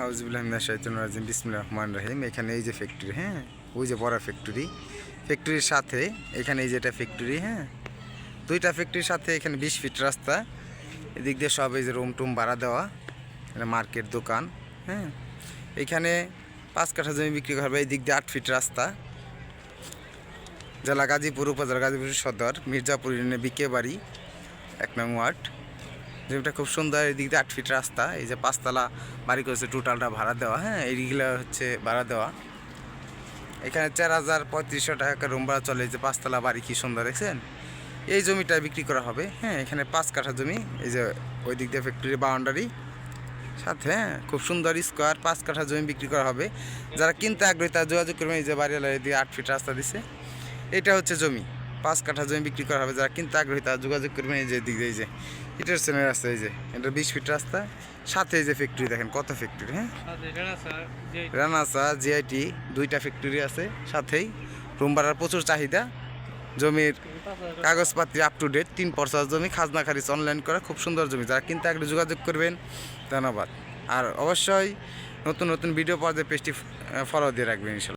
আউযুবিল্লাহি মিনাশ শাইতানির রাজিম বিসমিল্লাহির রহমানির রহিম। এখানে এই যে ফ্যাক্টরি, হ্যাঁ, ওই যে বড় ফ্যাক্টরির সাথে এখানে এই যে এটা ফ্যাক্টরি, হ্যাঁ, দুইটা ফ্যাক্টরির সাথে এখানে 20 ফিট রাস্তা। এদিক দিয়ে সব এই যে রুম টুম ভাড়া দেওয়া, এটা মার্কেট দোকান, হ্যাঁ। এখানে 5 কাঠা জমি বিক্রি করবে। এই দিক দিয়ে 8 ফিট রাস্তা। জেলা গাজীপুর, উপজেলা গাজীপুর সদর, মির্জাপুর ইউনিয়নে বিকে বাড়ি, 1 নং ওয়ার্ড। জমিটা খুব সুন্দর। এই দিক দিয়ে 8 ফিট রাস্তা। এই যে 5 তলা বাড়ি করেছে, টোটালটা ভাড়া দেওয়া, হ্যাঁ, এইগুলো হচ্ছে ভাড়া দেওয়া। এখানে 4,3500 টাকা রুম ভাড়া চলে। এই যে 5 তলা বাড়ি কি সুন্দর দেখছেন। এই জমিটা বিক্রি করা হবে, হ্যাঁ। এখানে 5 কাঠা জমি, এই যে ওই দিক দিয়ে ফ্যাক্টরি বাউন্ডারি সাথে, হ্যাঁ, খুব সুন্দর স্কোয়ার 5 কাঠা জমি বিক্রি করা হবে। যারা কিনতে আগ্রহী তারা যোগাযোগ করবেন। এই যে বাড়িওয়ালা দিয়ে 8 ফিট রাস্তা দিছে, এটা হচ্ছে জমি। 5 কাঠা জমি বিক্রি করা হবে। যারা কিনতে আগ্রহী তারা যোগাযোগ করবেন। এই যে দিক দিয়ে এই যে ইটের সেনের রাস্তা, এই যে এটা 20 ফিট রাস্তা, সাথে এই যে ফ্যাক্টরি দেখেন কত ফ্যাক্টরি, হ্যাঁ, রানাসা জিআইটি 2টা ফ্যাক্টরি আছে। সাথেই রুম ভাড়ার প্রচুর চাহিদা। জমির কাগজপাতি আপ টু ডেট, 3 পর্সা জমি, খাজনা খারিজ অনলাইন করা, খুব সুন্দর জমি। যারা কিনতে আগ্রহী যোগাযোগ করবেন। ধন্যবাদ। আর অবশ্যই নতুন নতুন ভিডিও পাওয়ার পেজটি ফলো দিয়ে রাখবেন ইনশাল্লাহ।